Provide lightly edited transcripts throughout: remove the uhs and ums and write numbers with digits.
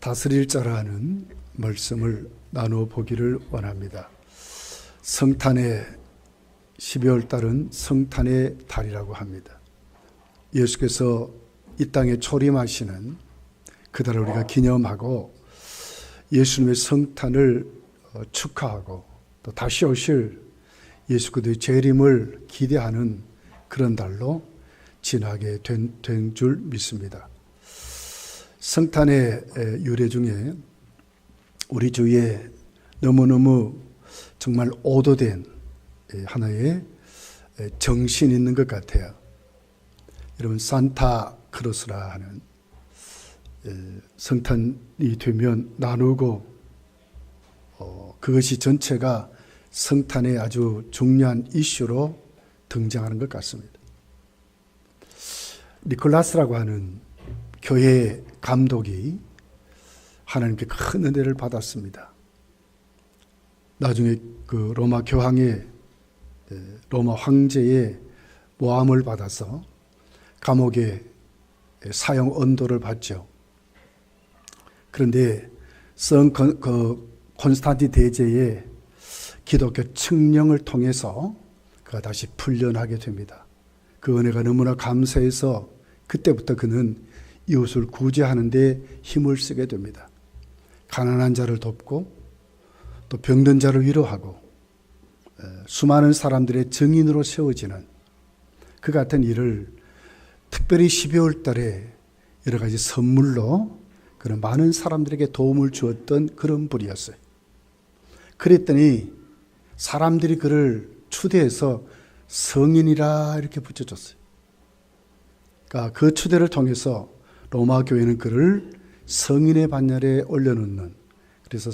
다스릴 자라는 말씀을 나누어 보기를 원합니다. 성탄의 12월 달은 성탄의 달이라고 합니다. 예수께서 이 땅에 초림하시는 그 달을 우리가 기념하고 예수님의 성탄을 축하하고 또 다시 오실 예수 그리스도의 재림을 기대하는 그런 달로 지나게 된 줄 믿습니다. 성탄의 유래 중에 우리 주위에 너무너무 정말 오도된 하나의 정신이 있는 것 같아요. 여러분, 산타크로스라 하는 성탄이 되면 나누고 그것이 전체가 성탄의 아주 중요한 이슈로 등장하는 것 같습니다. 니콜라스라고 하는 교회 감독이 하나님께 큰 은혜를 받았습니다. 나중에 그 로마 교황의 로마 황제의 모함을 받아서 감옥에 사형 언도를 받죠. 그런데 콘스탄틴 대제의 기독교 칙령을 통해서 그가 다시 풀려나게 됩니다. 그 은혜가 너무나 감사해서 그때부터 그는 이웃을 구제하는 데 힘을 쓰게 됩니다. 가난한 자를 돕고 또 병든 자를 위로하고 수많은 사람들의 증인으로 세워지는 그 같은 일을 특별히 12월 달에 여러 가지 선물로 그런 많은 사람들에게 도움을 주었던 그런 분이었어요. 그랬더니 사람들이 그를 추대해서 성인이라 이렇게 붙여줬어요. 그러니까 그 추대를 통해서 로마 교회는 그를 성인의 반열에 올려놓는, 그래서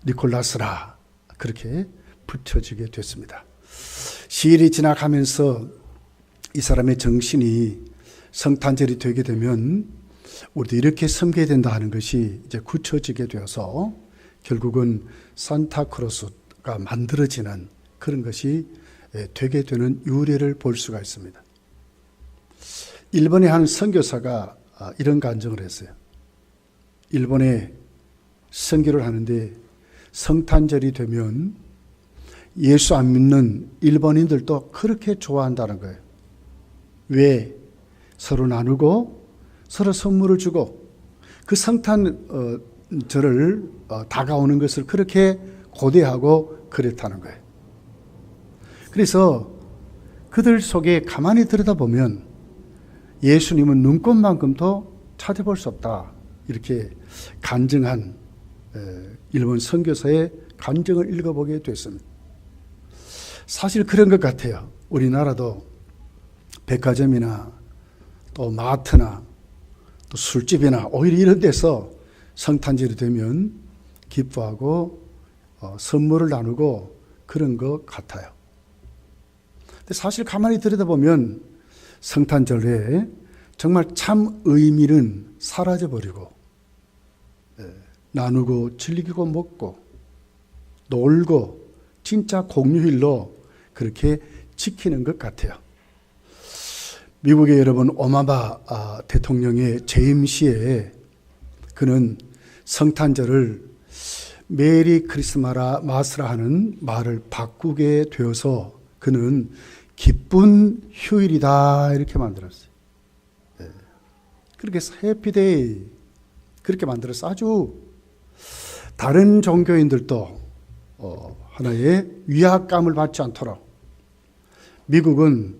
니콜라스라 그렇게 붙여지게 됐습니다. 시일이 지나가면서 이 사람의 정신이 성탄절이 되게 되면 우리도 이렇게 섬겨야 된다 하는 것이 이제 굳혀지게 되어서 결국은 산타크로스가 만들어지는 그런 것이 되게 되는 유래를 볼 수가 있습니다. 일본의 한 선교사가 이런 간증을 했어요. 일본에 선교를 하는데 성탄절이 되면 예수 안 믿는 일본인들도 그렇게 좋아한다는 거예요. 왜? 서로 나누고 서로 선물을 주고 그 성탄절을 다가오는 것을 그렇게 고대하고 그랬다는 거예요. 그래서 그들 속에 가만히 들여다보면 예수님은 눈꽃만큼도 찾아볼 수 없다, 이렇게 간증한 일본 선교사의 간증을 읽어보게 됐습니다. 사실 그런 것 같아요. 우리나라도 백화점이나 또 마트나 또 술집이나 오히려 이런 데서 성탄절이 되면 기뻐하고 선물을 나누고 그런 것 같아요. 근데 사실 가만히 들여다보면 성탄절에 정말 참 의미는 사라져버리고 나누고 즐기고 먹고 놀고 진짜 공휴일로 그렇게 지키는 것 같아요. 미국의 여러분 오바마 대통령의 재임 시에 그는 성탄절을 메리 크리스마스라 하는 말을 바꾸게 되어서 그는 기쁜 휴일이다 이렇게 만들었어요. 그렇게 해피데이 그렇게 만들어서 아주 다른 종교인들도 하나의 위압감을 받지 않도록, 미국은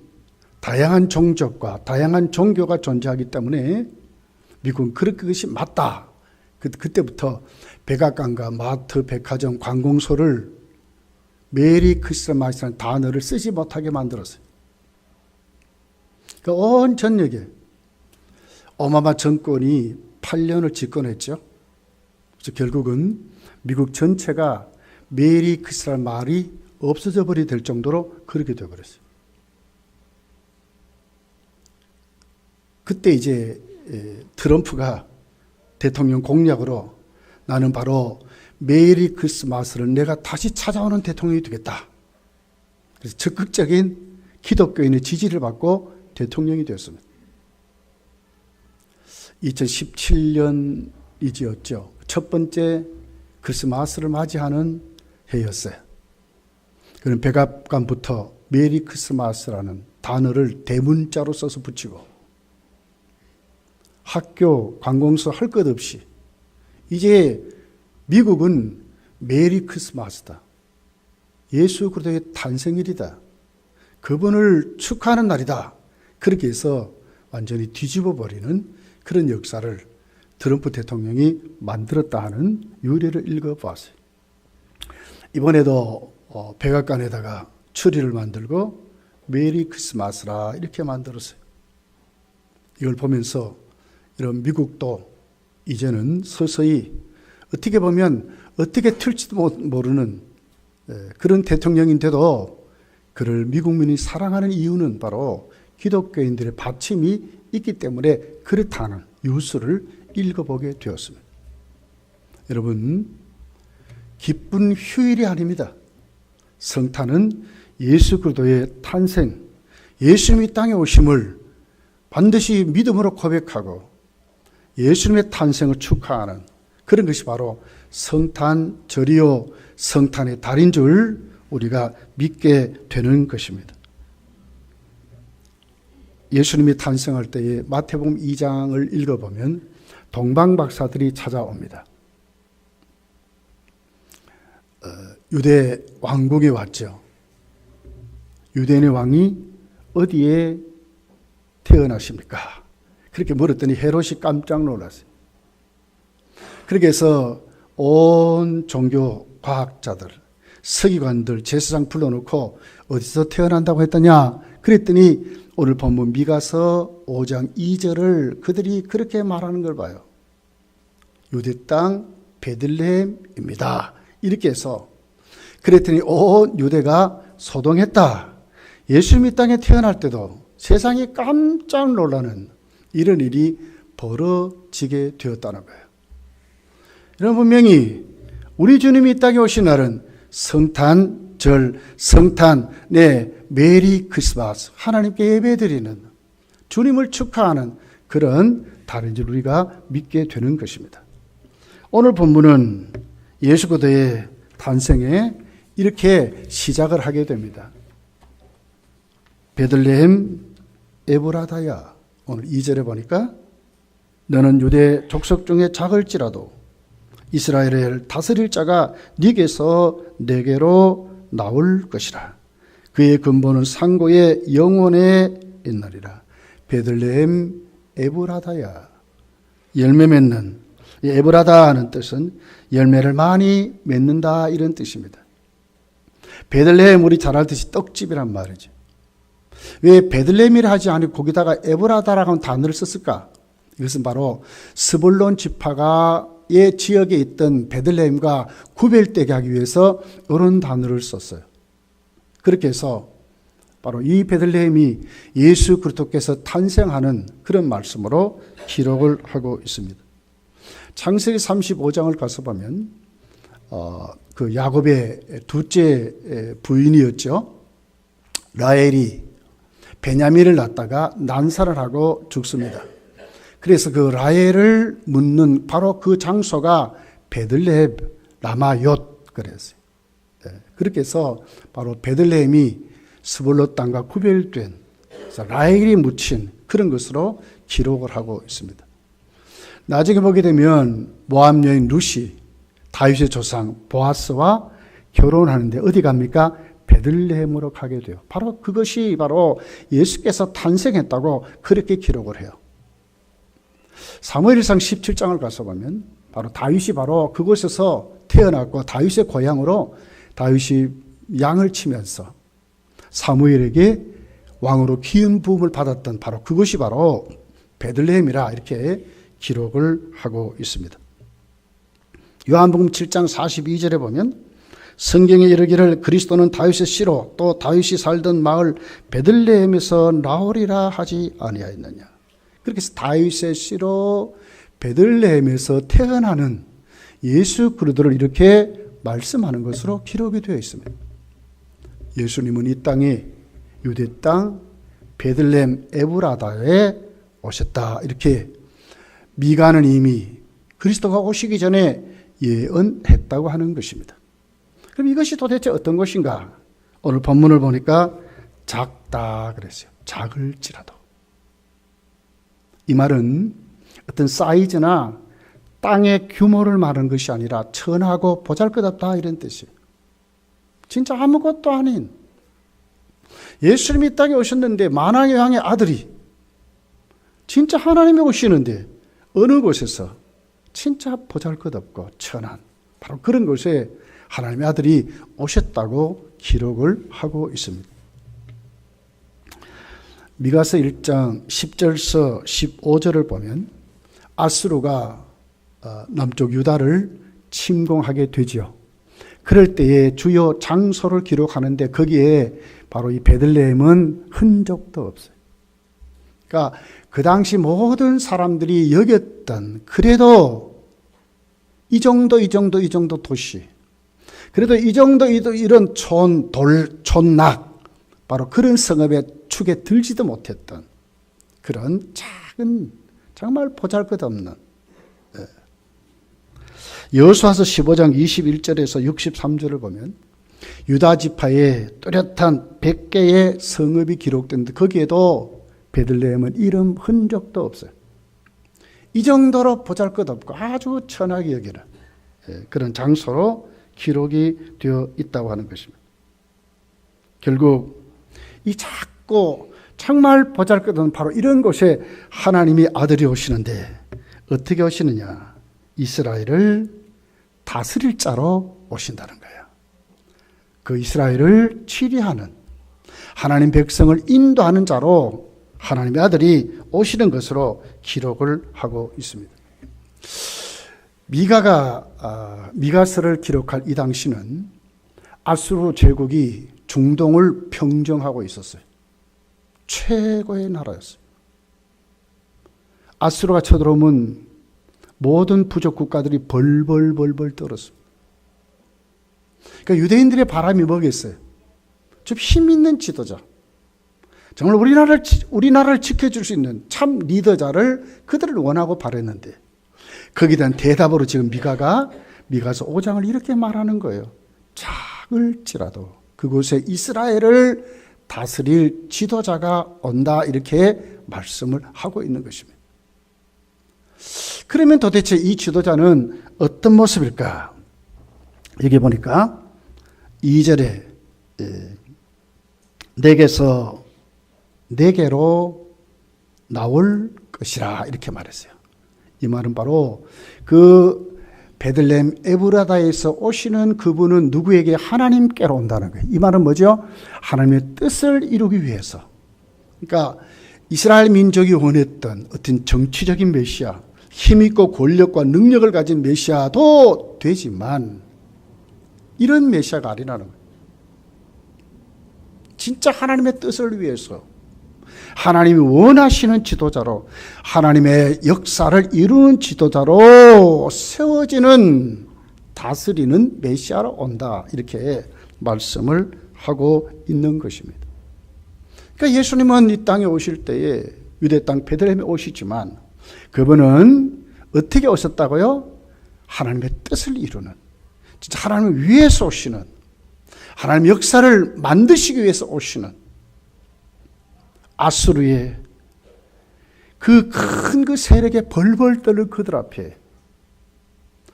다양한 종족과 다양한 종교가 존재하기 때문에 미국은 그것이 맞다. 그때부터 백악관과 마트, 백화점, 관공서를 메리 크리스마스라는 단어를 쓰지 못하게 만들었어요. 그 온 전역에 오바마 정권이 8년을 집권했죠. 그래서 결국은 미국 전체가 메리 크리스마스 말이 없어져 버리게 될 정도로 그렇게 되어버렸어요. 그때 이제 트럼프가 대통령 공약으로 나는 바로 메리 크리스마스를 내가 다시 찾아오는 대통령이 되겠다. 그래서 적극적인 기독교인의 지지를 받고 대통령이 되었습니다. 2017년이지였죠. 첫 번째 크리스마스를 맞이하는 해였어요. 그는 백악관부터 메리 크리스마스라는 단어를 대문자로 써서 붙이고 학교, 관공서 할 것 없이 이제 미국은 메리 크리스마스다. 예수 그리스도의 탄생일이다. 그분을 축하하는 날이다. 그렇게 해서 완전히 뒤집어 버리는 그런 역사를 트럼프 대통령이 만들었다 하는 유래를 읽어보았어요. 이번에도 백악관에다가 추리를 만들고 메리 크리스마스라 이렇게 만들었어요. 이걸 보면서 이런 미국도 이제는 서서히 어떻게 보면 어떻게 틀지도 모르는 그런 대통령인데도 그를 미국민이 사랑하는 이유는 바로 기독교인들의 받침이 있기 때문에 그렇다는 유수를 읽어보게 되었습니다. 여러분, 기쁜 휴일이 아닙니다. 성탄은 예수 그리스도의 탄생, 예수님이 땅에 오심을 반드시 믿음으로 고백하고 예수님의 탄생을 축하하는 그런 것이 바로 성탄절이요 성탄의 달인 줄 우리가 믿게 되는 것입니다. 예수님이 탄생할 때에 마태복음 2장을 읽어보면 동방박사들이 찾아옵니다. 유대 왕국에 왔죠. 유대인의 왕이 어디에 태어나십니까? 그렇게 물었더니 헤롯이 깜짝 놀랐어요. 그렇게 해서 온 종교 과학자들, 서기관들, 제사장 불러놓고 어디서 태어난다고 했더냐? 그랬더니 오늘 본문 미가서 5장 2절을 그들이 그렇게 말하는 걸 봐요. 유대 땅 베들레헴입니다. 이렇게 해서 그랬더니 온 유대가 소동했다. 예수님이 땅에 태어날 때도 세상이 깜짝 놀라는 이런 일이 벌어지게 되었다는 거예요. 이런 분명히 우리 주님이 이 땅에 오신 날은 성탄절, 성탄, 메리 크리스마스, 하나님께 예배드리는 주님을 축하하는 그런 다른 줄 우리가 믿게 되는 것입니다. 오늘 본문은 예수 그리스도의 탄생에 이렇게 시작을 하게 됩니다. 베들레헴 에브라다야. 오늘 2절에 보니까 너는 유대 족속 중에 작을지라도 이스라엘을 다스릴 자가 네게서 내게로 나올 것이라. 그의 근본은 상고의 영원에 있나리라. 베들레헴 에브라다야. 열매 맺는, 에브라다는 뜻은 열매를 많이 맺는다 이런 뜻입니다. 베들레헴 우리 잘 알듯이 떡집이란 말이죠. 왜 베들레헴이라 하지 않고 거기다가 에브라다라고 하는 단어를 썼을까? 이것은 바로 스불론 지파가의 지역에 있던 베들레헴과 구별되게 하기 위해서 이런 단어를 썼어요. 그렇게 해서 바로 이 베들레헴이 예수 그리스도께서 탄생하는 그런 말씀으로 기록을 하고 있습니다. 창세기 35장을 가서 보면 그 야곱의 둘째 부인이었죠. 라헬이 베냐민을 낳다가 난사를 하고 죽습니다. 그래서 그 라헬을 묻는 바로 그 장소가 베들레헴 라마얏 그랬어요. 그렇게 해서 바로 베들레헴이 스불론 땅과 구별된 라헬이 묻힌 그런 것으로 기록을 하고 있습니다. 나중에 보게 되면 모압 여인 룻이 다윗의 조상 보아스와 결혼하는데 어디 갑니까? 베들레헴으로 가게 돼요. 바로 그것이 바로 예수께서 탄생했다고 그렇게 기록을 해요. 사무엘상 17장을 가서 보면 바로 다윗이 바로 그곳에서 태어났고 다윗의 고향으로 다윗이 양을 치면서 사무엘에게 왕으로 기름 부음을 받았던 바로 그것이 바로 베들레헴이라 이렇게 기록을 하고 있습니다. 요한복음 7장 42절에 보면 성경에 이르기를 그리스도는 다윗의 씨로 또 다윗이 살던 마을 베들레헴에서 나오리라 하지 아니하였느냐. 그렇게 해서 다윗의 씨로 베들레헴에서 태어나는 예수 그리스도를 이렇게 말씀하는 것으로 기록이 되어 있습니다. 예수님은 이 땅에 유대 땅 베들레헴 에브라다에 오셨다. 이렇게 미가는 이미 그리스도가 오시기 전에 예언했다고 하는 것입니다. 그럼 이것이 도대체 어떤 것인가? 오늘 본문을 보니까 작다 그랬어요. 작을지라도. 이 말은 어떤 사이즈나 땅의 규모를 말하는 것이 아니라 천하고 보잘것없다 이런 뜻이에요. 진짜 아무것도 아닌 예수님이 이 땅에 오셨는데 만왕의 왕의 아들이 진짜 하나님이 오시는데 어느 곳에서 진짜 보잘것없고 천한 바로 그런 곳에 하나님의 아들이 오셨다고 기록을 하고 있습니다. 미가서 1장 10절서 15절을 보면 아수르가 남쪽 유다를 침공하게 되지요. 그럴 때에 주요 장소를 기록하는데 거기에 바로 이 베들레헴은 흔적도 없어요. 그러니까 그 당시 모든 사람들이 여겼던 그래도 이 정도 도시, 그래도 이 정도 이런 촌낙 바로 그런 성읍의 축에 들지도 못했던 그런 작은 정말 보잘것없는 여호수아서 15장 21절에서 63절을 보면 유다 지파에 뚜렷한 100개의 성읍이 기록되는데 거기에도 베들레헴은 이름 흔적도 없어요. 이 정도로 보잘것없고 아주 천하게 여기는 그런 장소로 기록이 되어 있다고 하는 것입니다. 결국 이 작고 정말 보잘것없는 바로 이런 곳에 하나님이 아들이 오시는데 어떻게 오시느냐? 이스라엘을 다스릴 자로 오신다는 거예요. 그 이스라엘을 치리하는 하나님 백성을 인도하는 자로 하나님의 아들이 오시는 것으로 기록을 하고 있습니다. 미가서를 기록할 이 당시는 아수르 제국이 중동을 평정하고 있었어요. 최고의 나라였어요. 아수르가 쳐들어오면 모든 부족 국가들이 벌벌 떨었습니다. 그러니까 유대인들의 바람이 뭐겠어요? 좀 힘 있는 지도자, 정말 우리나라를 지켜줄 수 있는 참 리더자를 그들을 원하고 바랬는데 거기에 대한 대답으로 지금 미가서 5장을 이렇게 말하는 거예요. 작을지라도 그곳에 이스라엘을 다스릴 지도자가 온다 이렇게 말씀을 하고 있는 것입니다. 그러면 도대체 이 지도자는 어떤 모습일까? 여기 보니까 2절에 내게로 나올 것이라 이렇게 말했어요. 이 말은 바로 그 베들레헴 에브라다에서 오시는 그분은 누구에게? 하나님께로 온다는 거예요. 이 말은 뭐죠? 하나님의 뜻을 이루기 위해서. 그러니까 이스라엘 민족이 원했던 어떤 정치적인 메시아, 힘있고 권력과 능력을 가진 메시아도 되지만 이런 메시아가 아니라는 거예요. 진짜 하나님의 뜻을 위해서 하나님이 원하시는 지도자로 하나님의 역사를 이루는 지도자로 세워지는 다스리는 메시아로 온다 이렇게 말씀을 하고 있는 것입니다. 그러니까 예수님은 이 땅에 오실 때에 유대 땅 베들레헴에 오시지만 그분은 어떻게 오셨다고요? 하나님의 뜻을 이루는 진짜 하나님을 위해서 오시는 하나님 역사를 만드시기 위해서 오시는 아수르의 그 큰 세력의 벌벌 떠는 그들 앞에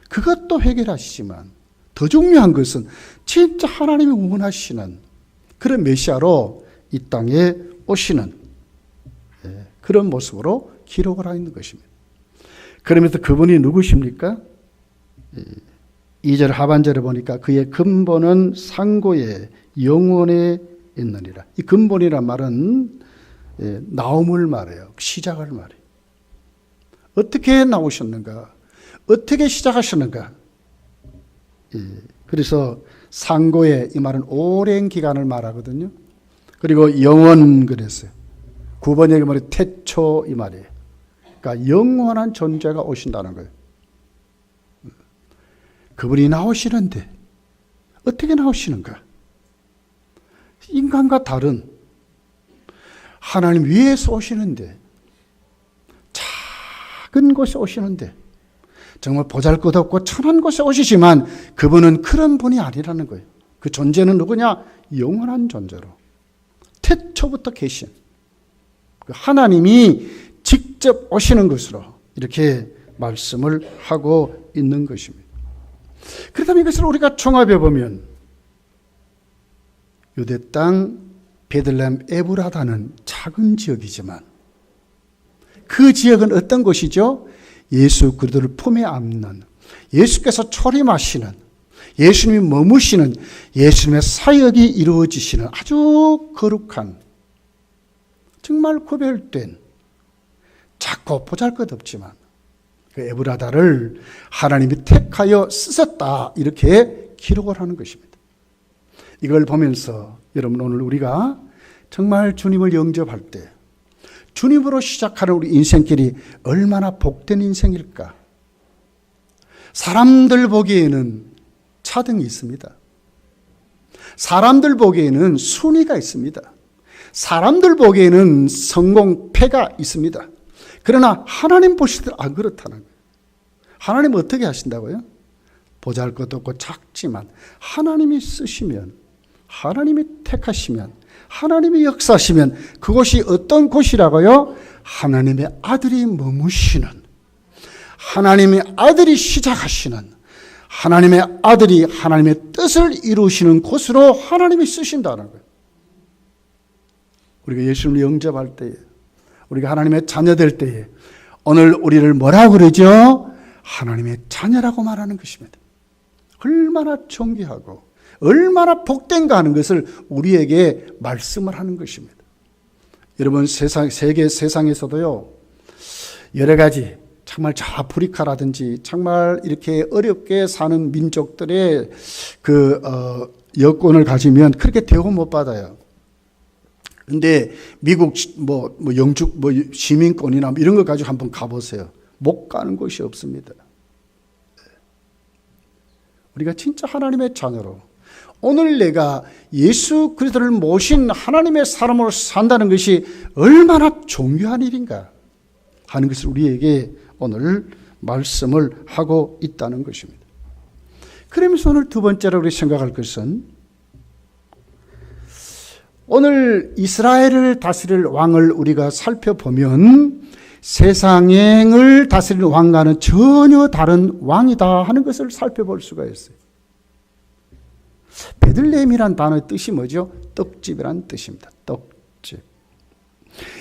그것도 해결하시지만 더 중요한 것은 진짜 하나님이 원하시는 그런 메시아로 이 땅에 오시는 그런 모습으로 기록을 하고 있는 것입니다. 그러면서 그분이 누구십니까? 2절 하반절에 보니까 그의 근본은 상고의 영원에 있느니라. 이 근본이란 말은 나옴을 말해요. 시작을 말해요. 어떻게 나오셨는가? 어떻게 시작하셨는가? 그래서 상고의 이 말은 오랜 기간을 말하거든요. 그리고 영원 그랬어요. 9번역의 말이 태초 이 말이에요. 그러니까 영원한 존재가 오신다는 거예요. 그분이 나오시는데 어떻게 나오시는가? 인간과 다른 하나님 위에서 오시는데 작은 곳에 오시는데 정말 보잘것없고 천한 곳에 오시지만 그분은 그런 분이 아니라는 거예요. 그 존재는 누구냐? 영원한 존재로 태초부터 계신 그 하나님이 직접 오시는 것으로 이렇게 말씀을 하고 있는 것입니다. 그렇다면 이것을 우리가 종합해 보면 유대 땅 베들레헴 에브라다는 작은 지역이지만 그 지역은 어떤 곳이죠? 예수 그리스도를 품에 안는, 예수께서 초림하시는, 예수님이 머무시는, 예수님의 사역이 이루어지시는 아주 거룩한, 정말 구별된, 작고 보잘것없지만 그 에브라다를 하나님이 택하여 쓰셨다, 이렇게 기록을 하는 것입니다. 이걸 보면서 여러분, 오늘 우리가 정말 주님을 영접할 때 주님으로 시작하는 우리 인생길이 얼마나 복된 인생일까? 사람들 보기에는 차등이 있습니다. 사람들 보기에는 순위가 있습니다. 사람들 보기에는 성공, 패가 있습니다. 그러나 하나님 보실 때 안 그렇다는 거예요. 하나님 어떻게 하신다고요? 보잘것없고 작지만 하나님이 쓰시면, 하나님이 택하시면, 하나님이 역사하시면 그곳이 어떤 곳이라고요? 하나님의 아들이 머무시는, 하나님의 아들이 시작하시는, 하나님의 아들이 하나님의 뜻을 이루시는 곳으로 하나님이 쓰신다는 거예요. 우리가 예수님을 영접할 때에, 우리가 하나님의 자녀 될 때에 오늘 우리를 뭐라고 그러죠? 하나님의 자녀라고 말하는 것입니다. 얼마나 존귀하고 얼마나 복된가 하는 것을 우리에게 말씀을 하는 것입니다. 여러분, 세상에서도요, 여러 가지 정말 저 아프리카라든지 정말 이렇게 어렵게 사는 민족들의 여권을 가지면 그렇게 대우 못 받아요. 근데 미국 영주 시민권이나 이런 거 가지고 한번 가보세요. 못 가는 곳이 없습니다. 우리가 진짜 하나님의 자녀로 오늘 내가 예수 그리스도를 모신 하나님의 사람으로 산다는 것이 얼마나 존귀한 일인가 하는 것을 우리에게 오늘 말씀을 하고 있다는 것입니다. 그러면서 오늘 두 번째로 우리 생각할 것은, 오늘 이스라엘을 다스릴 왕을 우리가 살펴보면 세상을 다스리는 왕과는 전혀 다른 왕이다 하는 것을 살펴볼 수가 있어요. 베들레헴이란 단어의 뜻이 뭐죠? 떡집이란 뜻입니다. 떡집.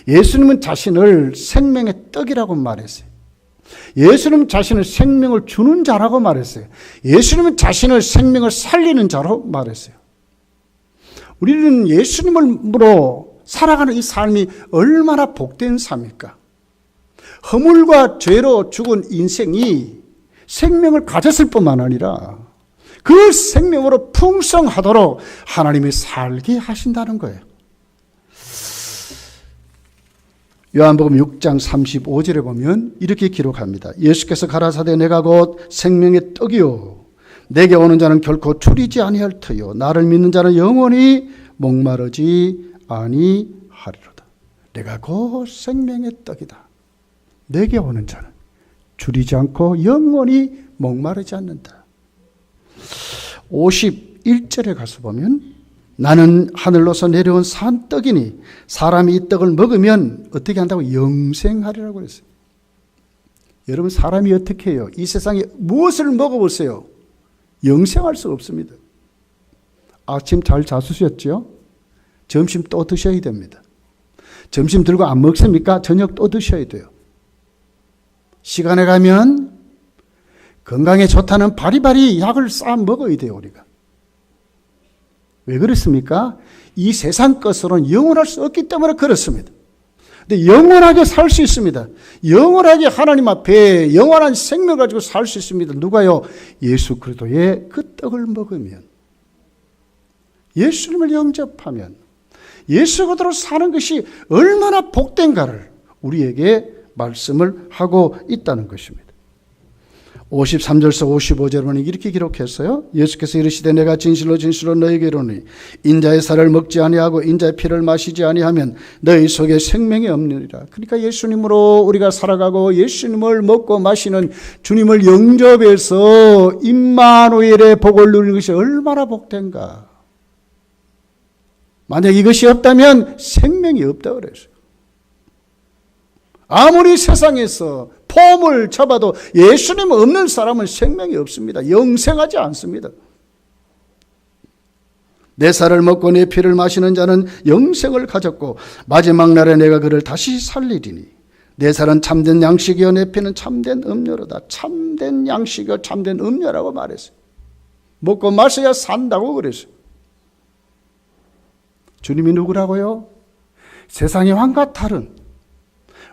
예수님은 자신을 생명의 떡이라고 말했어요. 예수님은 자신을 생명을 주는 자라고 말했어요. 예수님은 자신을 생명을 살리는 자로 말했어요. 우리는 예수님으로 살아가는 이 삶이 얼마나 복된 삶일까? 허물과 죄로 죽은 인생이 생명을 가졌을 뿐만 아니라 그 생명으로 풍성하도록 하나님이 살게 하신다는 거예요. 요한복음 6장 35절에 보면 이렇게 기록합니다. 예수께서 가라사대 내가 곧 생명의 떡이요 내게 오는 자는 결코 줄이지 아니할 터요 나를 믿는 자는 영원히 목마르지 아니하리로다. 내가 곧 생명의 떡이다. 내게 오는 자는 줄이지 않고 영원히 목마르지 않는다. 51절에 가서 보면 나는 하늘로서 내려온 산 떡이니 사람이 이 떡을 먹으면 어떻게 한다고? 영생하리라고 그랬어요. 여러분, 사람이 어떻게 해요? 이 세상에 무엇을 먹어보세요. 영생할 수가 없습니다. 아침 잘 자수셨죠? 점심 또 드셔야 됩니다. 점심 들고 안 먹습니까? 저녁 또 드셔야 돼요. 시간에 가면 건강에 좋다는 바리바리 약을 쌓아 먹어야 돼요, 우리가. 왜 그렇습니까? 이 세상 것으로는 영원할 수 없기 때문에 그렇습니다. 근데 영원하게 살 수 있습니다. 영원하게 하나님 앞에 영원한 생명 가지고 살 수 있습니다. 누가요? 예수 그리스도의 그 떡을 먹으면, 예수님을 영접하면, 예수 그리스도로 사는 것이 얼마나 복된가를 우리에게 말씀을 하고 있다는 것입니다. 53절에서 55절은 이렇게 기록했어요. 예수께서 이르시되 내가 진실로 진실로 너희에게 이르노니 인자의 살을 먹지 아니하고 인자의 피를 마시지 아니하면 너희 속에 생명이 없느니라. 그러니까 예수님으로 우리가 살아가고 예수님을 먹고 마시는 주님을 영접해서 임마누엘의 복을 누리는 것이 얼마나 복된가. 만약 이것이 없다면 생명이 없다고 그랬어요. 아무리 세상에서 폼을 잡아도 예수님 없는 사람은 생명이 없습니다. 영생하지 않습니다. 내 살을 먹고 내 피를 마시는 자는 영생을 가졌고 마지막 날에 내가 그를 다시 살리리니 내 살은 참된 양식이요 내 피는 참된 음료로다. 참된 양식이요 참된 음료라고 말했어요. 먹고 마셔야 산다고 그랬어요. 주님이 누구라고요? 세상의 왕과 다른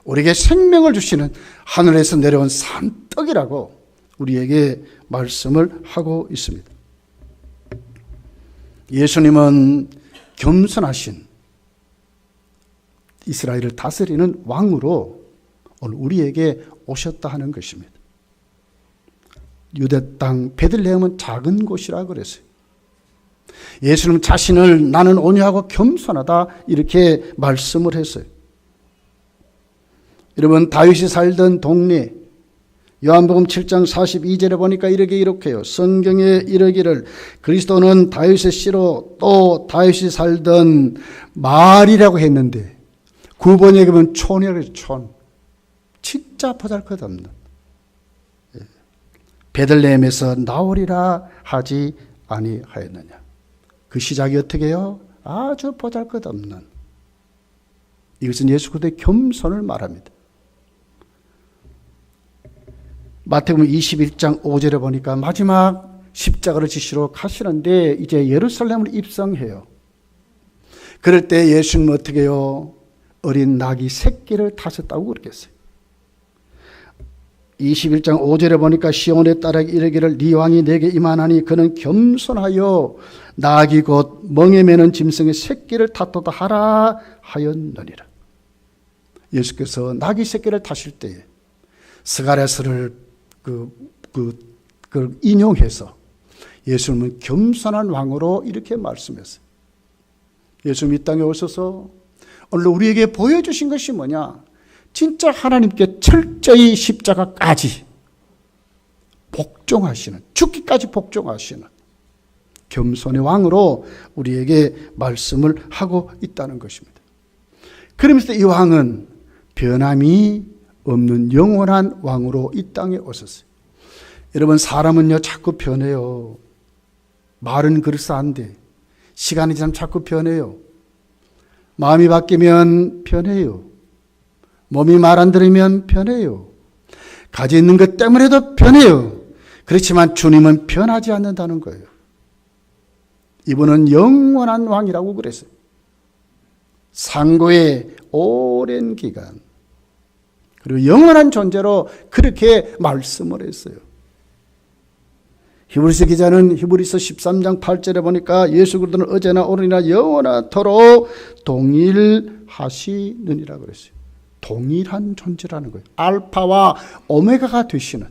우리에게 생명을 주시는 하늘에서 내려온 산떡이라고 우리에게 말씀을 하고 있습니다. 예수님은 겸손하신 이스라엘을 다스리는 왕으로 오늘 우리에게 오셨다 하는 것입니다. 유대 땅 베들레헴은 작은 곳이라 그랬어요. 예수님 자신을 나는 온유하고 겸손하다 이렇게 말씀을 했어요. 여러분 다윗이 살던 동네 요한복음 7장 42절에 보니까 이렇게 기록해요. 성경에 이르기를 그리스도는 다윗의 씨로 또 다윗이 살던 마을이라고 했는데 구번역에 보면 촌이라고 해서 촌. 진짜 보잘것없는 베들레헴에서 나오리라 하지 아니하였느냐. 그 시작이 어떻게 해요? 아주 보잘것없는. 이것은 예수 그리스도의 겸손을 말합니다. 마태복음 21장 5절에 보니까 마지막 십자가를 지시러 가시는데 이제 예루살렘을 입성해요. 그럴 때 예수님은 어떻게 해요? 어린 낙이 새끼를 타셨다고 그러겠어요. 21장 5절에 보니까 시온의 딸에게 이르기를 네 왕이 내게 임하나니 그는 겸손하여 낙이 곧 멍에 매는 짐승의 새끼를 탔도다 하라 하였느니라. 예수께서 낙이 새끼를 타실 때에 스가랴서를 인용해서 예수님은 겸손한 왕으로 이렇게 말씀했어요. 예수님 이 땅에 오셔서 오늘 우리에게 보여주신 것이 뭐냐? 진짜 하나님께 철저히 십자가까지 복종하시는, 죽기까지 복종하시는 겸손의 왕으로 우리에게 말씀을 하고 있다는 것입니다. 그러면서 이 왕은 변함이 없는 영원한 왕으로 이 땅에 오셨어요. 여러분 사람은요 자꾸 변해요. 말은 그럴싸한데 시간이 지나면 자꾸 변해요. 마음이 바뀌면 변해요. 몸이 말 안 들으면 변해요. 가지고 있는 것 때문에도 변해요. 그렇지만 주님은 변하지 않는다는 거예요. 이분은 영원한 왕이라고 그랬어요. 상고의 오랜 기간 그리고 영원한 존재로 그렇게 말씀을 했어요. 히브리서 기자는 히브리서 13장 8절에 보니까 예수 그리스도는 어제나 오늘이나 영원하도록 동일하시느니라 그랬어요. 동일한 존재라는 거예요. 알파와 오메가가 되시는.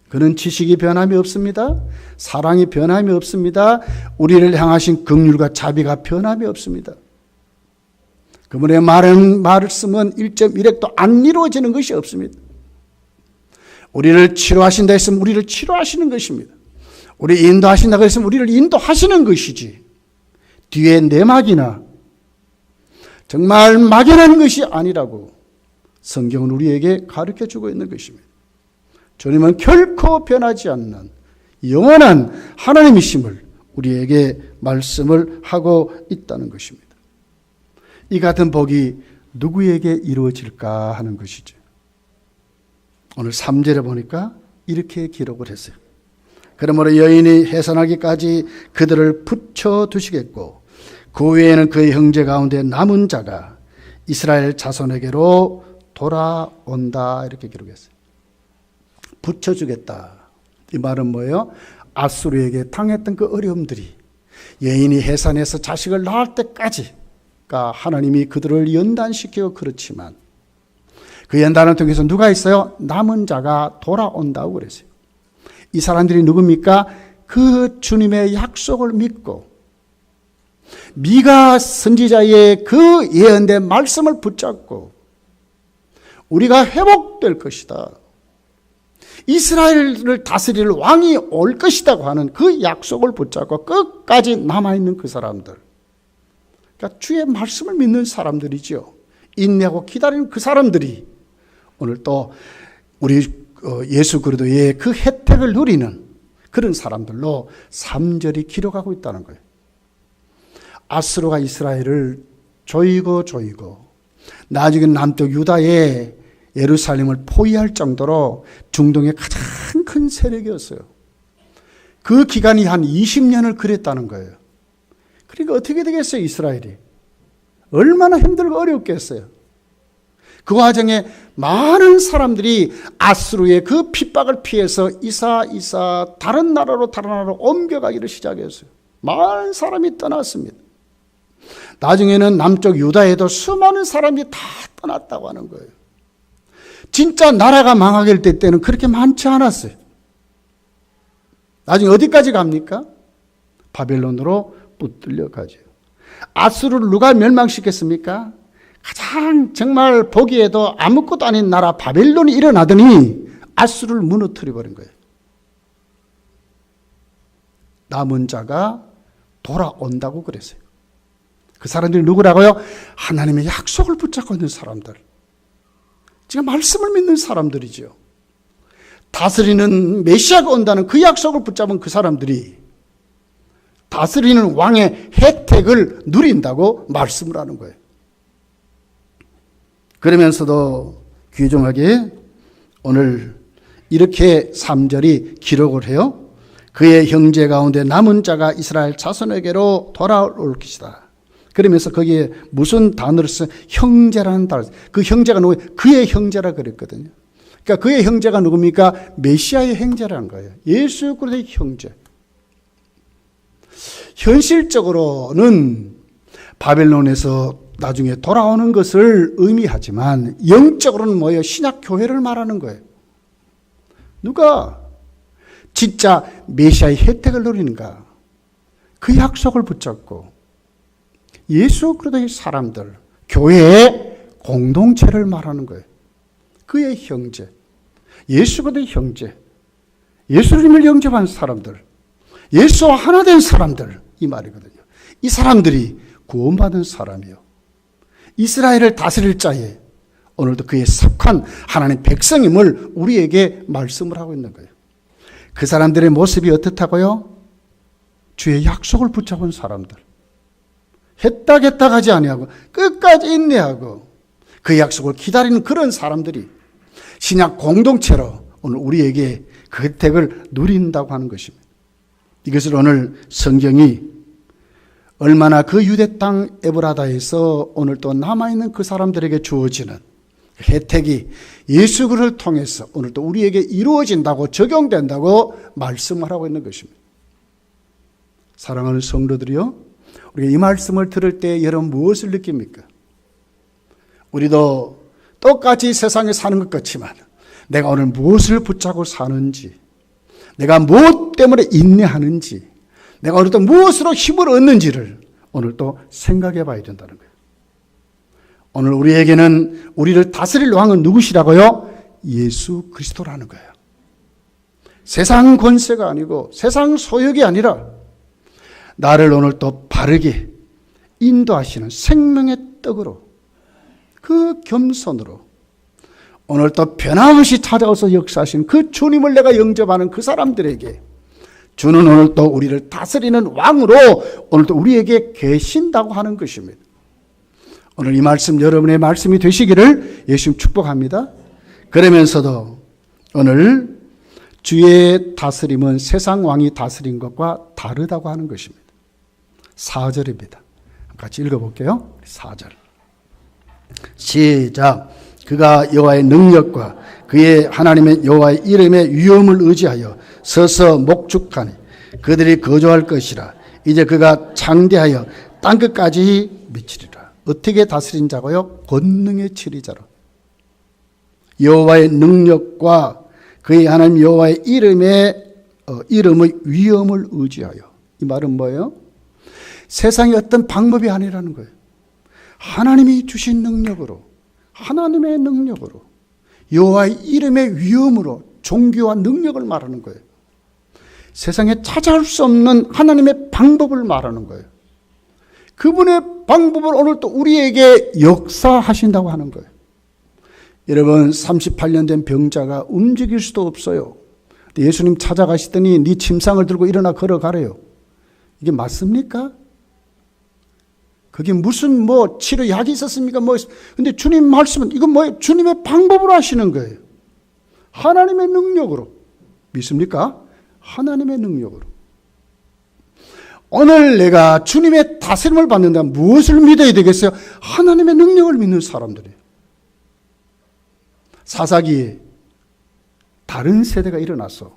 그는 지식이 변함이 없습니다. 사랑이 변함이 없습니다. 우리를 향하신 긍휼과 자비가 변함이 없습니다. 그분의 말씀은 1.1핵도 안 이루어지는 것이 없습니다. 우리를 치료하신다 했으면 우리를 치료하시는 것입니다. 우리 인도하신다고 했으면 우리를 인도하시는 것이지. 뒤에 내막이나 정말 막연한 것이 아니라고 성경은 우리에게 가르쳐주고 있는 것입니다. 주님은 결코 변하지 않는 영원한 하나님이심을 우리에게 말씀을 하고 있다는 것입니다. 이 같은 복이 누구에게 이루어질까 하는 것이죠. 오늘 3절에 보니까 이렇게 기록을 했어요. 그러므로 여인이 해산하기까지 그들을 붙여두시겠고 그 외에는 그의 형제 가운데 남은 자가 이스라엘 자손에게로 돌아온다 이렇게 기록했어요. 붙여주겠다. 이 말은 뭐예요? 아수르에게 당했던 그 어려움들이 여인이 해산해서 자식을 낳을 때까지 하나님이 그들을 연단시키고 그렇지만 그 연단을 통해서 누가 있어요? 남은 자가 돌아온다고 그랬어요. 이 사람들이 누굽니까? 그 주님의 약속을 믿고 미가 선지자의 그 예언된 말씀을 붙잡고 우리가 회복될 것이다, 이스라엘을 다스릴 왕이 올 것이라고 하는 그 약속을 붙잡고 끝까지 남아있는 그 사람들, 그러니까 주의 말씀을 믿는 사람들이죠. 인내하고 기다리는 그 사람들이 오늘 또 우리 예수 그리스도의 그 혜택을 누리는 그런 사람들로 3절이 기록하고 있다는 거예요. 아수르가 이스라엘을 조이고 나중에 남쪽 유다의 예루살렘을 포위할 정도로 중동의 가장 큰 세력이었어요. 그 기간이 한 20년을 그랬다는 거예요. 그러니까 어떻게 되겠어요? 이스라엘이 얼마나 힘들고 어렵겠어요. 그 과정에 많은 사람들이 아수르의 그 핍박을 피해서 이사 다른 나라로 옮겨가기를 시작했어요. 많은 사람이 떠났습니다. 나중에는 남쪽 유다에도 수많은 사람이 다 떠났다고 하는 거예요. 진짜 나라가 망하게 될 때는 그렇게 많지 않았어요. 나중에 어디까지 갑니까? 바벨론으로 붙들려 가죠. 아수르를 누가 멸망시켰습니까? 가장 정말 보기에도 아무것도 아닌 나라 바벨론이 일어나더니 아수르를 무너뜨려 버린 거예요. 남은 자가 돌아온다고 그랬어요. 그 사람들이 누구라고요? 하나님의 약속을 붙잡고 있는 사람들, 지금 말씀을 믿는 사람들이죠. 다스리는 메시아가 온다는 그 약속을 붙잡은 그 사람들이 다스리는 왕의 혜택을 누린다고 말씀을 하는 거예요. 그러면서도 귀중하게 오늘 이렇게 3절이 기록을 해요. 그의 형제 가운데 남은 자가 이스라엘 자손에게로 돌아올 것이다. 그러면서 거기에 무슨 단어를 써요? 형제라는 단어. 그 형제가 누구예요? 그의 형제라 그랬거든요. 그러니까 그의 형제가 누굽니까? 메시아의 형제라는 거예요. 예수 그리스도의 형제. 현실적으로는 바벨론에서 나중에 돌아오는 것을 의미하지만 영적으로는 뭐예요? 신약 교회를 말하는 거예요. 누가 진짜 메시아의 혜택을 누리는가? 그 약속을 붙잡고 예수 그리스도의 사람들, 교회의 공동체를 말하는 거예요. 그의 형제, 예수 그리스도의 형제, 예수님을 영접한 사람들, 예수와 하나 된 사람들, 이 말이거든요. 이 사람들이 구원받은 사람이요, 이스라엘을 다스릴 자에 오늘도 그의 속한 하나님 백성임을 우리에게 말씀을 하고 있는 거예요. 그 사람들의 모습이 어떻다고요? 주의 약속을 붙잡은 사람들, 했다 하지 아니하고 끝까지 인내하고 그 약속을 기다리는 그런 사람들이 신약 공동체로 오늘 우리에게 그 혜택을 누린다고 하는 것입니다. 이것을 오늘 성경이 얼마나 그 유대 땅 에브라다에서 오늘 또 남아있는 그 사람들에게 주어지는 혜택이 예수 그리스도를 통해서 오늘 또 우리에게 이루어진다고, 적용된다고 말씀을 하고 있는 것입니다. 사랑하는 성도들이요, 우리가 이 말씀을 들을 때 여러분 무엇을 느낍니까? 우리도 똑같이 세상에 사는 것 같지만 내가 오늘 무엇을 붙잡고 사는지, 내가 무엇 때문에 인내하는지, 내가 오늘 또 무엇으로 힘을 얻는지를 오늘 또 생각해 봐야 된다는 거예요. 오늘 우리에게는 우리를 다스릴 왕은 누구시라고요? 예수 그리스도라는 거예요. 세상 권세가 아니고 세상 소욕이 아니라 나를 오늘 또 바르게 인도하시는 생명의 떡으로, 그 겸손으로 오늘 또 변함없이 찾아와서 역사하신 그 주님을 내가 영접하는 그 사람들에게 주는 오늘 또 우리를 다스리는 왕으로 오늘 또 우리에게 계신다고 하는 것입니다. 오늘 이 말씀 여러분의 말씀이 되시기를 예수님 축복합니다. 그러면서도 오늘 주의 다스림은 세상 왕이 다스린 것과 다르다고 하는 것입니다. 4절입니다. 같이 읽어볼게요. 4절. 시작. 그가 여호와의 능력과 그의 하나님의 여호와의 이름의 위엄을 의지하여 서서 목축하니 그들이 거주할 것이라. 이제 그가 창대하여 땅끝까지 미치리라. 어떻게 다스린 자고요? 권능의 치리자로. 여호와의 능력과 그의 하나님 여호와의 이름의 위엄을 의지하여. 이 말은 뭐예요? 세상의 어떤 방법이 아니라는 거예요. 하나님이 주신 능력으로, 하나님의 능력으로, 여호와의 이름의 위엄으로 종교와 능력을 말하는 거예요. 세상에 찾아올 수 없는 하나님의 방법을 말하는 거예요. 그분의 방법을 오늘 또 우리에게 역사하신다고 하는 거예요. 여러분, 38년 된 병자가 움직일 수도 없어요. 예수님 찾아가시더니 네 침상을 들고 일어나 걸어가래요. 이게 맞습니까? 그게 무슨 치료약이 있었습니까? 근데 주님 말씀은 이건 뭐예요? 주님의 방법으로 하시는 거예요. 하나님의 능력으로. 믿습니까? 하나님의 능력으로. 오늘 내가 주님의 다스림을 받는다면 무엇을 믿어야 되겠어요? 하나님의 능력을 믿는 사람들이에요. 사사기에 다른 세대가 일어나서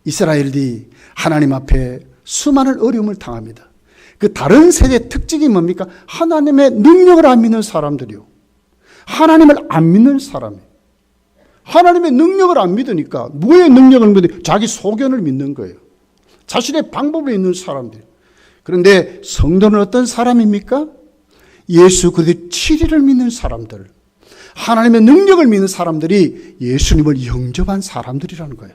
이스라엘이 하나님 앞에 수많은 어려움을 당합니다. 그 다른 세대의 특징이 뭡니까? 하나님의 능력을 안 믿는 사람들이요. 하나님을 안 믿는 사람이에요. 하나님의 능력을 안 믿으니까 뭐의 능력을 믿어요? 자기 소견을 믿는 거예요. 자신의 방법을 믿는 사람들. 그런데 성도는 어떤 사람입니까? 예수 그리스도의 치리를 믿는 사람들, 하나님의 능력을 믿는 사람들이 예수님을 영접한 사람들이라는 거예요.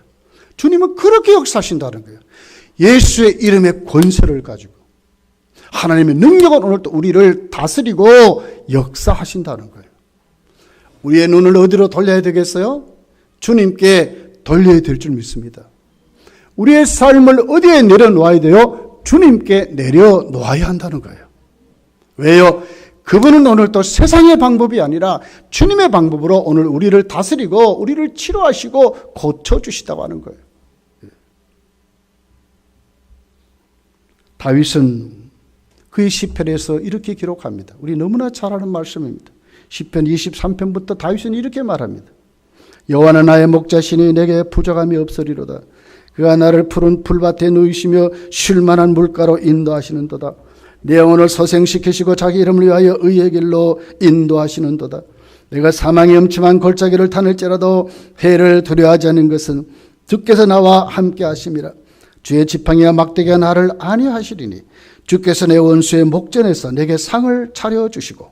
주님은 그렇게 역사하신다는 거예요. 예수의 이름의 권세를 가지고 하나님의 능력은 오늘 또 우리를 다스리고 역사하신다는 거예요. 우리의 눈을 어디로 돌려야 되겠어요? 주님께 돌려야 될 줄 믿습니다. 우리의 삶을 어디에 내려놓아야 돼요? 주님께 내려놓아야 한다는 거예요. 왜요? 그분은 오늘 또 세상의 방법이 아니라 주님의 방법으로 오늘 우리를 다스리고 우리를 치료하시고 고쳐주시다고 하는 거예요. 다윗은 그의 시편에서 이렇게 기록합니다. 우리 너무나 잘 아는 말씀입니다. 시편 23편부터 다윗은 이렇게 말합니다. 여호와는 나의 목자시니 내게 부족함이 없으리로다. 그가 나를 푸른 풀밭에 누이시며 쉴만한 물가로 인도하시는도다. 내 영혼을 소생시키시고 자기 이름을 위하여 의의 길로 인도하시는도다. 내가 사망의 음침한 골짜기를 타늘지라도 해를 두려워하지 않는 것은 주께서 나와 함께 하심이라. 주의 지팡이와 막대기가 나를 안위하시리니 주께서 내 원수의 목전에서 내게 상을 차려주시고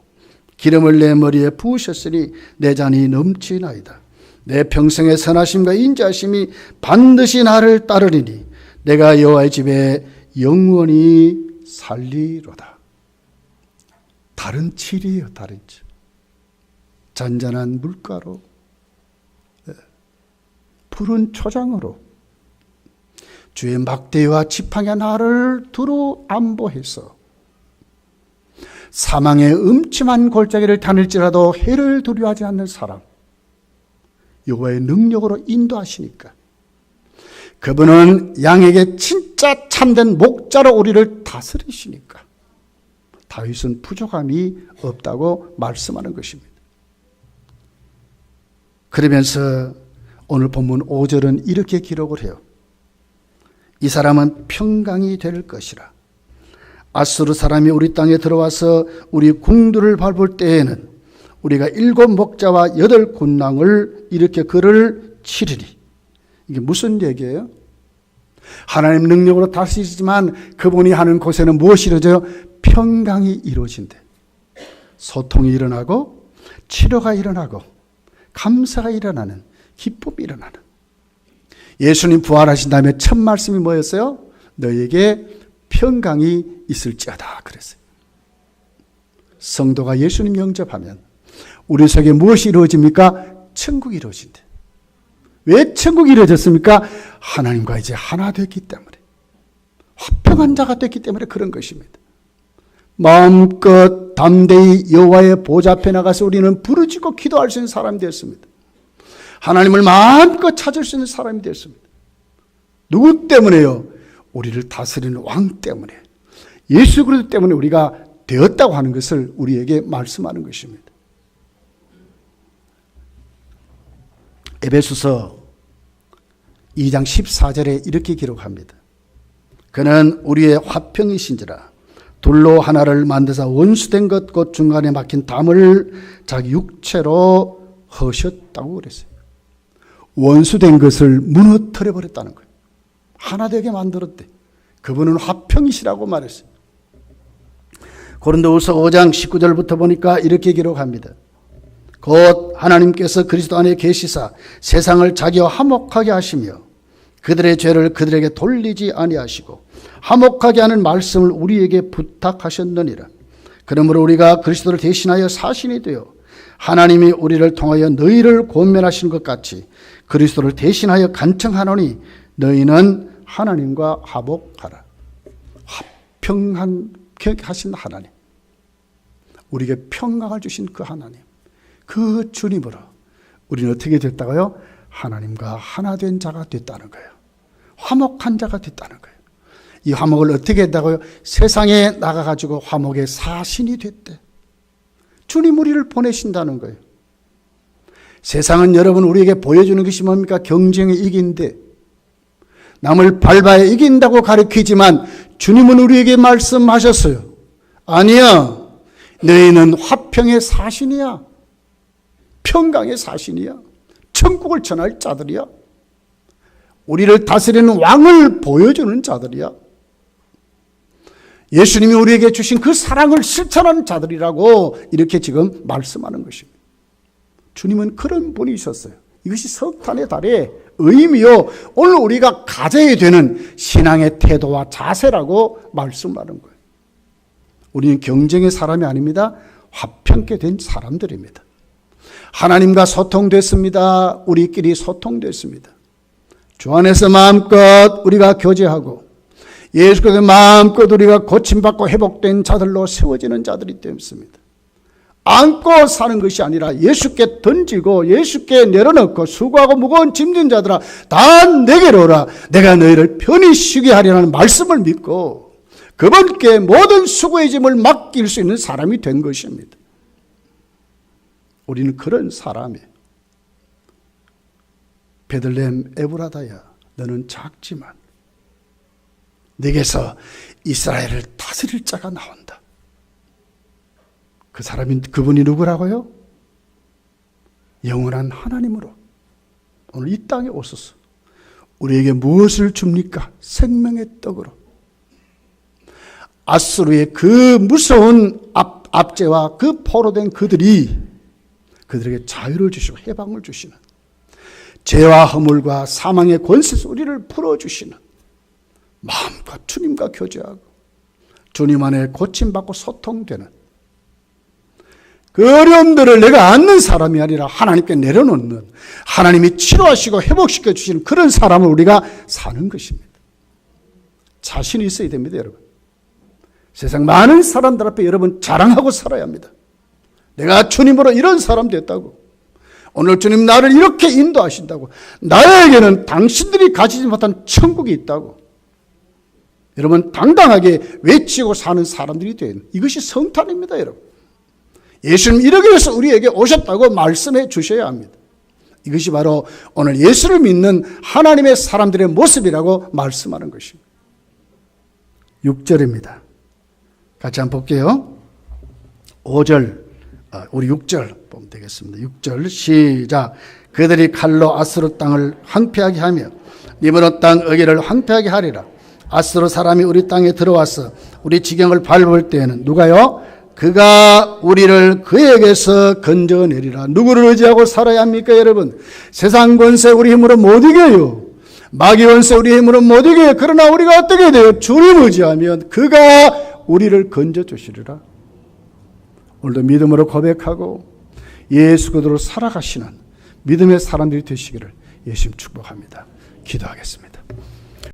기름을 내 머리에 부으셨으니 내 잔이 넘치나이다. 내 평생의 선하심과 인자하심이 반드시 나를 따르리니 내가 여호와의 집에 영원히 살리로다. 다른 칠이에요. 다른 칠. 잔잔한 물가로, 푸른 초장으로 주의 막대와 지팡이가 나를 두루 안보해서 사망의 음침한 골짜기를 다닐지라도 해를 두려워하지 않는 사람, 여호와의 능력으로 인도하시니까 그분은 양에게 진짜 참된 목자로 우리를 다스리시니까 다윗은 부족함이 없다고 말씀하는 것입니다. 그러면서 오늘 본문 5절은 이렇게 기록을 해요. 이 사람은 평강이 될 것이라. 아수르 사람이 우리 땅에 들어와서 우리 궁두를 밟을 때에는 우리가 7 목자와 8 군랑을 이렇게 그를 치리리. 이게 무슨 얘기예요? 하나님 능력으로 다스리지만 그분이 하는 곳에는 무엇이 이루어져요? 평강이 이루어진대. 소통이 일어나고 치료가 일어나고 감사가 일어나는, 기쁨이 일어나는. 예수님 부활하신 다음에 첫 말씀이 뭐였어요? 너에게 평강이 있을지어다 그랬어요. 성도가 예수님 영접하면 우리 속에 무엇이 이루어집니까? 천국이 이루어진대. 왜 천국이 이루어졌습니까? 하나님과 이제 하나 됐기 때문에, 화평한 자가 됐기 때문에 그런 것입니다. 마음껏 담대히 여호와의 보좌 앞에 나가서 우리는 부르짖고 기도할 수 있는 사람이 되었습니다. 하나님을 마음껏 찾을 수 있는 사람이 되었습니다. 누구 때문에요? 우리를 다스리는 왕 때문에, 예수 그리스도 때문에 우리가 되었다고 하는 것을 우리에게 말씀하는 것입니다. 에베소서 2장 14절에 이렇게 기록합니다. 그는 우리의 화평이신지라 둘로 하나를 만드사 원수된 것 곧 중간에 막힌 담을 자기 육체로 하셨다고 그랬어요. 원수된 것을 무너뜨려 버렸다는 거예요. 하나 되게 만들었대. 그분은 화평이시라고 말했어요. 고린도후서 5장 19절부터 보니까 이렇게 기록합니다. 곧 하나님께서 그리스도 안에 계시사 세상을 자기와 화목하게 하시며 그들의 죄를 그들에게 돌리지 아니하시고 화목하게 하는 말씀을 우리에게 부탁하셨느니라. 그러므로 우리가 그리스도를 대신하여 사신이 되어 하나님이 우리를 통하여 너희를 권면하신 것 같이 그리스도를 대신하여 간청하노니 너희는 하나님과 화목하라. 화평하신 하나님, 우리에게 평강을 주신 그 하나님, 그 주님으로 우리는 어떻게 됐다고요? 하나님과 하나 된 자가 됐다는 거예요. 화목한 자가 됐다는 거예요. 이 화목을 어떻게 했다고요? 세상에 나가가지고 화목의 사신이 됐대. 주님 우리를 보내신다는 거예요. 세상은 여러분 우리에게 보여주는 것이 뭡니까? 경쟁의 이기인데 남을 밟아야 이긴다고 가르치지만 주님은 우리에게 말씀하셨어요. 아니야. 너희는 화평의 사신이야. 평강의 사신이야. 천국을 전할 자들이야. 우리를 다스리는 왕을 보여주는 자들이야. 예수님이 우리에게 주신 그 사랑을 실천하는 자들이라고 이렇게 지금 말씀하는 것입니다. 주님은 그런 분이셨어요. 이것이 석탄의 달의 의미요. 오늘 우리가 가져야 되는 신앙의 태도와 자세라고 말씀하는 거예요. 우리는 경쟁의 사람이 아닙니다. 화평케 된 사람들입니다. 하나님과 소통됐습니다. 우리끼리 소통됐습니다. 주 안에서 마음껏 우리가 교제하고 예수께서 마음껏 우리가 고침받고 회복된 자들로 세워지는 자들이 되었습니다. 안고 사는 것이 아니라 예수께 던지고 예수께 내려놓고 수고하고 무거운 짐진 자들아 다 내게로 오라. 내가 너희를 편히 쉬게 하리라는 말씀을 믿고 그분께 모든 수고의 짐을 맡길 수 있는 사람이 된 것입니다. 우리는 그런 사람이에요. 베들레헴 에브라다야, 너는 작지만 내게서 이스라엘을 다스릴 자가 나온다. 그 사람이 그분이 누구라고요? 영원한 하나님으로 오늘 이 땅에 오셔서 우리에게 무엇을 줍니까? 생명의 떡으로. 아수르의 그 무서운 압제와 그 포로된 그들에게 자유를 주시고 해방을 주시는, 죄와 허물과 사망의 권세에서 우리를 풀어주시는, 마음과 주님과 교제하고 주님 안에 고침받고 소통되는 그 어려움들을 내가 안는 사람이 아니라 하나님께 내려놓는, 하나님이 치료하시고 회복시켜 주시는 그런 사람을 우리가 사는 것입니다. 자신이 있어야 됩니다, 여러분. 세상 많은 사람들 앞에 여러분 자랑하고 살아야 합니다. 내가 주님으로 이런 사람 됐다고, 오늘 주님 나를 이렇게 인도하신다고, 나에게는 당신들이 가지지 못한 천국이 있다고 여러분 당당하게 외치고 사는 사람들이 된, 이것이 성탄입니다, 여러분. 예수님 이렇게 해서 우리에게 오셨다고 말씀해 주셔야 합니다. 이것이 바로 오늘 예수를 믿는 하나님의 사람들의 모습이라고 말씀하는 것입니다. 6절입니다. 같이 한번 볼게요. 5절, 우리 6절 보면 되겠습니다. 6절 시작. 그들이 칼로 아스루 땅을 황폐하게 하며 니므롯 땅 어기를 황폐하게 하리라. 아스루 사람이 우리 땅에 들어와서 우리 지경을 밟을 때에는 누가요? 그가 우리를 그에게서 건져내리라. 누구를 의지하고 살아야 합니까, 여러분? 세상 권세 우리 힘으로 못 이겨요. 마귀 권세 우리 힘으로 못 이겨요. 그러나 우리가 어떻게 돼요? 주님 의지하면 그가 우리를 건져주시리라. 오늘도 믿음으로 고백하고 예수 그대로 살아가시는 믿음의 사람들이 되시기를 예수님 축복합니다. 기도하겠습니다.